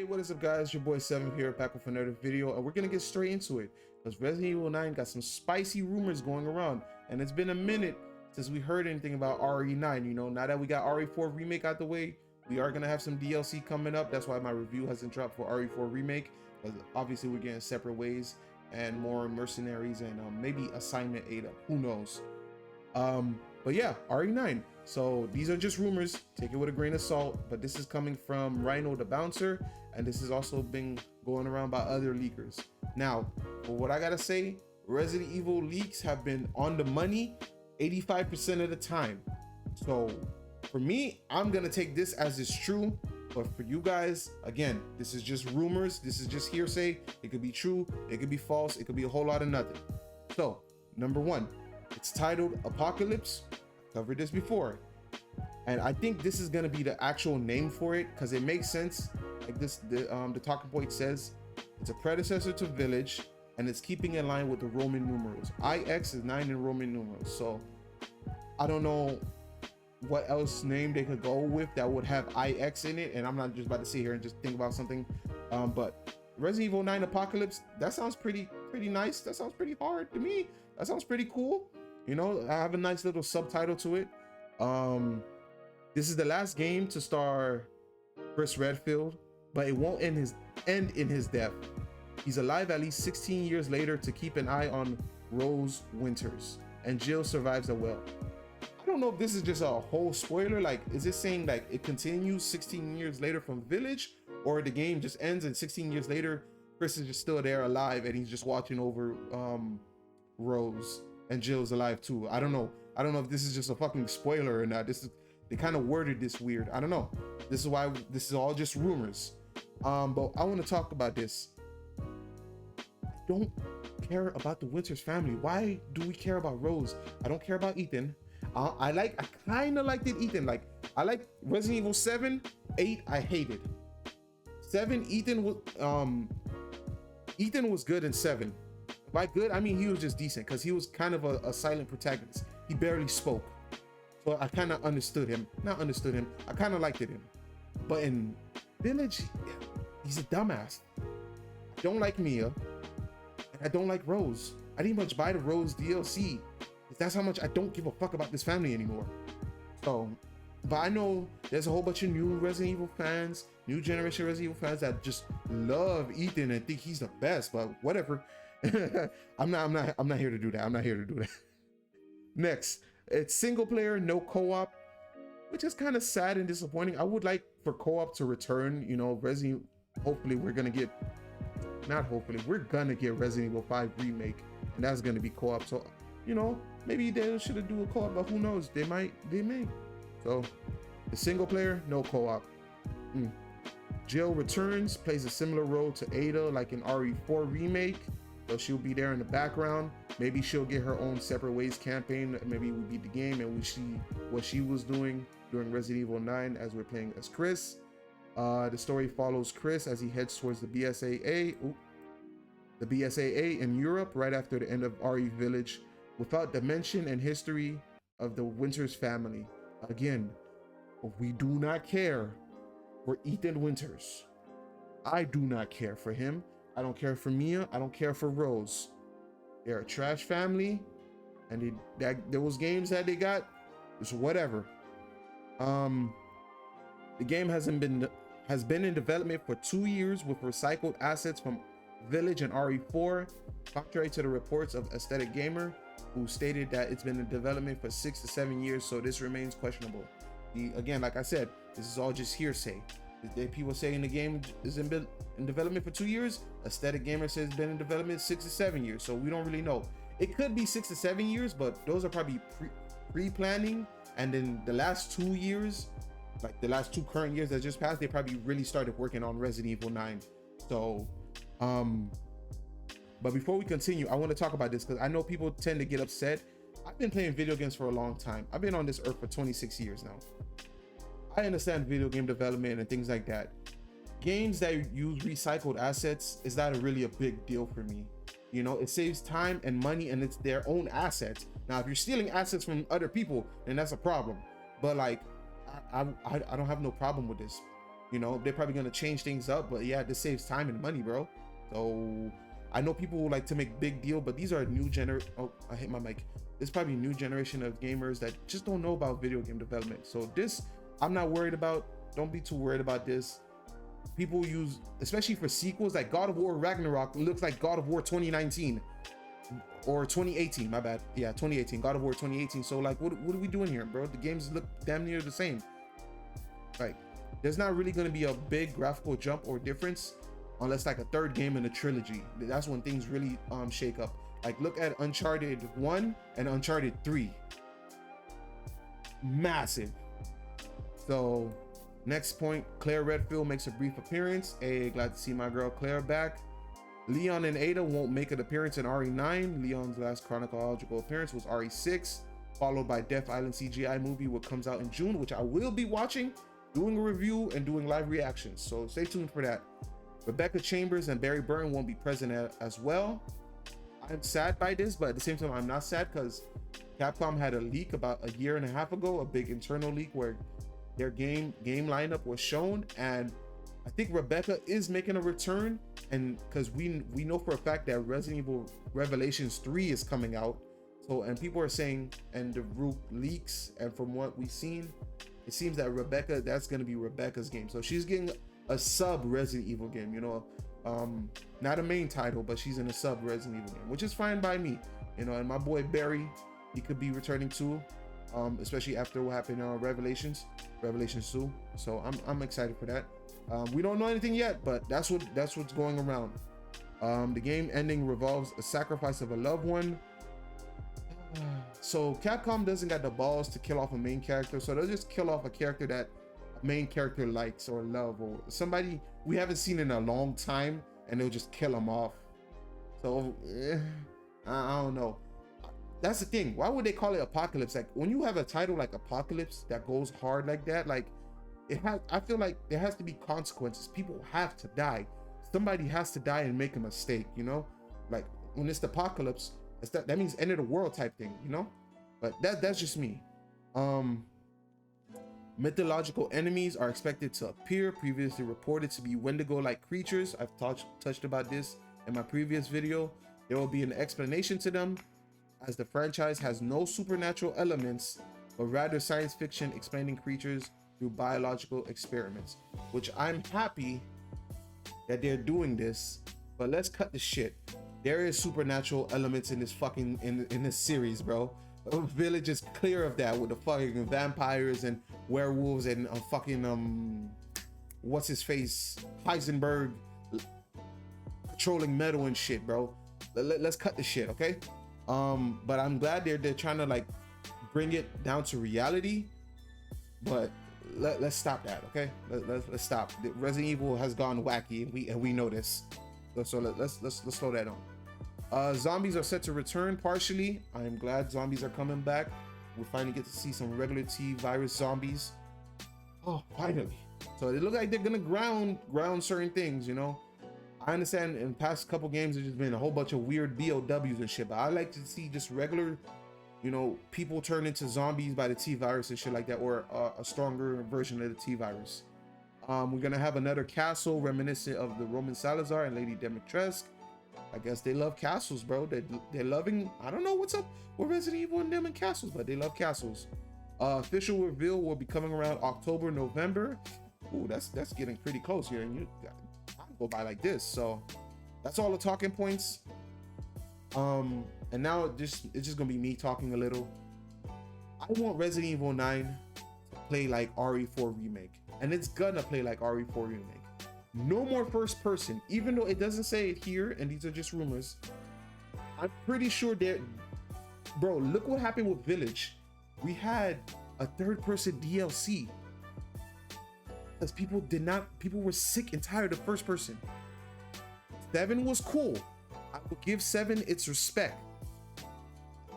Hey, what is up guys, your boy 7 here, back with another video, and we're gonna get straight into it because Resident Evil 9 got some spicy rumors going around, and it's been a minute since we heard anything about RE9. You know, now that we got RE4 remake out the way, we are gonna have some DLC coming up. That's why my review hasn't dropped for RE4 remake, because obviously we're getting separate ways and more mercenaries and maybe assignment Ada, who knows. But yeah, RE9. So these are just rumors, take it with a grain of salt, but this is coming from Rhino the Bouncer, and this has also been going around by other leakers. Now, for what I gotta say, Resident Evil leaks have been on the money 85% of the time. So for me, I'm gonna take this as it's true, but for you guys, again, this is just rumors, this is just hearsay. It could be true, it could be false, it could be a whole lot of nothing. So, number one, it's titled Apocalypse. Covered this before, and I think this is gonna be the actual name for it because it makes sense. Like this, the talking point says it's a predecessor to Village, and it's keeping in line with the Roman numerals. IX is 9 in Roman numerals, so I don't know what else name they could go with that would have IX in it, and I'm not just about to sit here and just think about something. But Resident Evil 9 Apocalypse, that sounds pretty nice. That sounds pretty hard to me. That sounds pretty cool. You know, I have a nice little subtitle to it. This is the last game to star Chris Redfield, but it won't end in his death. He's alive at least 16 years later to keep an eye on Rose Winters, and Jill survives as well. I don't know if this is just a whole spoiler. Like, is it saying like it continues 16 years later from Village, or the game just ends and 16 years later Chris is just still there alive and he's just watching over Rose? And Jill's alive too. I don't know if this is just a fucking spoiler or not. They kind of worded this weird. I don't know. This is why this is all just rumors. But I want to talk about this. I don't care about the Winters family. Why do we care about Rose? I don't care about Ethan. I kind of liked it, Ethan. Like, I like Resident Evil 7, 8, I hated. 7, Ethan was good in 7. By good, I mean he was just decent because he was kind of a silent protagonist. He barely spoke. So I kind of understood him. Not understood him. I kind of liked it him. But in Village, he's a dumbass. I don't like Mia. And I don't like Rose. I didn't much buy the Rose DLC. That's how much I don't give a fuck about this family anymore. So, but I know there's a whole bunch of new Resident Evil fans, new generation Resident Evil fans that just love Ethan and think he's the best, but whatever. I'm not here to do that. I'm not here to do that. Next, it's single player, no co-op, which is kind of sad and disappointing. I would like for co-op to return. You know, hopefully we're gonna get Resident Evil 5 remake, and that's gonna be co-op. So, you know, maybe they should do a co-op, but who knows? They may. So, the single player, no co-op. Jill returns, plays a similar role to Ada, like in RE4 remake. So she'll be there in the background. Maybe she'll get her own separate ways campaign. Maybe we beat the game and we see what she was doing during Resident Evil 9 as we're playing as Chris. The story follows Chris as he heads towards the BSAA in Europe right after the end of RE Village, without the mention and history of the Winters family. Again, we do not care for Ethan Winters. I do not care for him. I don't care for Mia. I don't care for Rose. They're a trash family, and those games that they got is whatever. The game has been in development for 2 years with recycled assets from Village and RE4, contrary to the reports of Aesthetic Gamer, who stated that it's been in development for 6 to 7 years. So this remains questionable. Again, like I said, this is all just hearsay. People saying the game is in development for 2 years. Aesthetic Gamer says it's been in development 6 to 7 years. So we don't really know. It could be 6 to 7 years, but those are probably pre-planning. And then the last 2 years, like the last 2 current years that just passed, they probably really started working on Resident Evil 9. So, but before we continue, I want to talk about this because I know people tend to get upset. I've been playing video games for a long time. I've been on this earth for 26 years now. I understand video game development and things like that. Games that use recycled assets is not really a big deal for me. You know, it saves time and money, and it's their own assets. Now, if you're stealing assets from other people, then that's a problem. But like, I don't have no problem with this. You know, they're probably gonna change things up, but yeah, this saves time and money, bro. So I know people like to make big deal, but these are oh, I hit my mic. This is probably a new generation of gamers that just don't know about video game development. So this, I'm not worried about. Don't be too worried about this. People use, especially for sequels, like God of War Ragnarok looks like God of War 2019 or 2018, my bad. Yeah, 2018, God of War 2018. So like, what are we doing here, bro? The games look damn near the same. Like, there's not really going to be a big graphical jump or difference unless like a third game in a trilogy. That's when things really shake up. Like, look at Uncharted 1 and Uncharted 3. Massive. So next point, Claire Redfield makes a brief appearance. Hey, glad to see my girl Claire back. Leon and Ada won't make an appearance in RE9. Leon's last chronological appearance was RE6, followed by Death Island CGI movie, which comes out in June, which I will be watching, doing a review and doing live reactions. So stay tuned for that. Rebecca Chambers and Barry Burton won't be present as well. I'm sad by this, but at the same time, I'm not sad because Capcom had a leak about a year and a half ago, a big internal leak where their game lineup was shown, and I think Rebecca is making a return, and because we know for a fact that Resident Evil Revelations 3 is coming out. So, and people are saying, and the Rook leaks, and from what we've seen, it seems that Rebecca, that's going to be Rebecca's game. So she's getting a sub Resident Evil game, you know, not a main title, but she's in a sub Resident Evil game, which is fine by me, you know. And my boy Barry, he could be returning too, especially after what happened in Revelations 2. So I'm excited for that. We don't know anything yet, but that's what's going around. The game ending revolves a sacrifice of a loved one. So Capcom doesn't got the balls to kill off a main character, so they'll just kill off a character that a main character likes or love, or somebody we haven't seen in a long time, and they'll just kill them off. So I don't know. That's the thing. Why would they call it Apocalypse? Like, when you have a title like Apocalypse that goes hard like that, like, I feel like there has to be consequences. People have to die. Somebody has to die and make a mistake, you know? Like, when it's the Apocalypse, that means end of the world type thing, you know? But that's just me. Mythological enemies are expected to appear, previously reported to be Wendigo-like creatures. I've touched about this in my previous video. There will be an explanation to them, as the franchise has no supernatural elements, but rather science fiction explaining creatures through biological experiments, which I'm happy that they're doing this. But let's cut the shit. There is supernatural elements in this fucking in this series, bro. Village is clear of that with the fucking vampires and werewolves and fucking what's his face, Heisenberg controlling metal and shit, bro. Let's cut the shit, okay? But I'm glad they're trying to like bring it down to reality. But let's stop that, okay? Let's stop. Resident Evil has gone wacky, and we know this. So let's slow that down. Zombies are set to return partially. I am glad zombies are coming back. We finally get to see some regular T virus zombies. Oh, finally. So it looks like they're gonna ground certain things, you know. I understand in the past couple games there's just been a whole bunch of weird BOWs and shit, but I like to see just regular, you know, people turn into zombies by the T virus and shit like that, or a stronger version of the T virus. We're gonna have another castle reminiscent of the Roman Salazar and Lady Dimitrescu. I guess they love castles, bro. They're loving, I don't know what's up with Resident Evil and them and castles, but they love castles. Official reveal will be coming around October, November. Ooh, that's getting pretty close here, and you go by like this. So that's all the talking points. And now it's just gonna be me talking a little. I want Resident Evil 9 to play like RE4 remake, and it's gonna play like RE4 remake. No more first person, even though it doesn't say it here, and these are just rumors. I'm pretty sure bro, look what happened with Village. We had a third person DLC because people were sick and tired of first person. 7 was cool. I will give 7 its respect,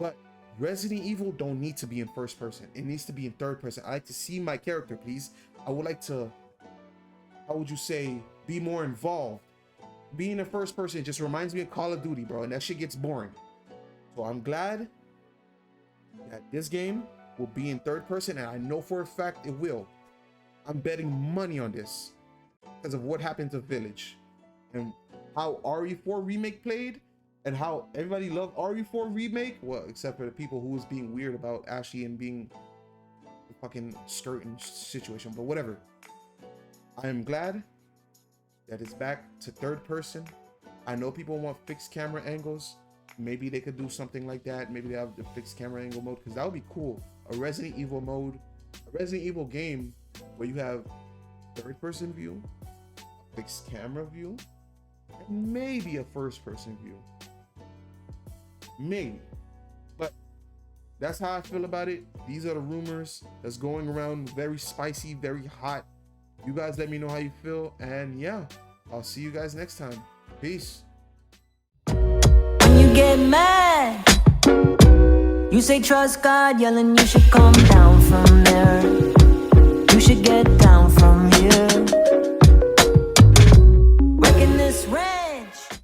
but Resident Evil don't need to be in first person. It needs to be in third person. I like to see my character, please. I would like to, how would you say, be more involved. Being in first person just reminds me of Call of Duty, bro, and that shit gets boring. So I'm glad that this game will be in third person, and I know for a fact it will. I'm betting money on this. because of what happened to Village and how RE4 remake played and how everybody loved RE4 remake. Well, except for the people who was being weird about Ashy and being the fucking skirting situation, but whatever. I am glad that it's back to third person. I know people want fixed camera angles. Maybe they could do something like that. Maybe they have the fixed camera angle mode, because that would be cool. A Resident Evil mode, a Resident Evil game where you have third person view, a fixed camera view, and maybe a first person view. Maybe. But that's how I feel about it. These are the rumors that's going around, very spicy, very hot. You guys let me know how you feel, and yeah, I'll see you guys next time. Peace. When you get mad, you say trust God, yelling you should come down from there. You should get down from here. Wrecking this ranch.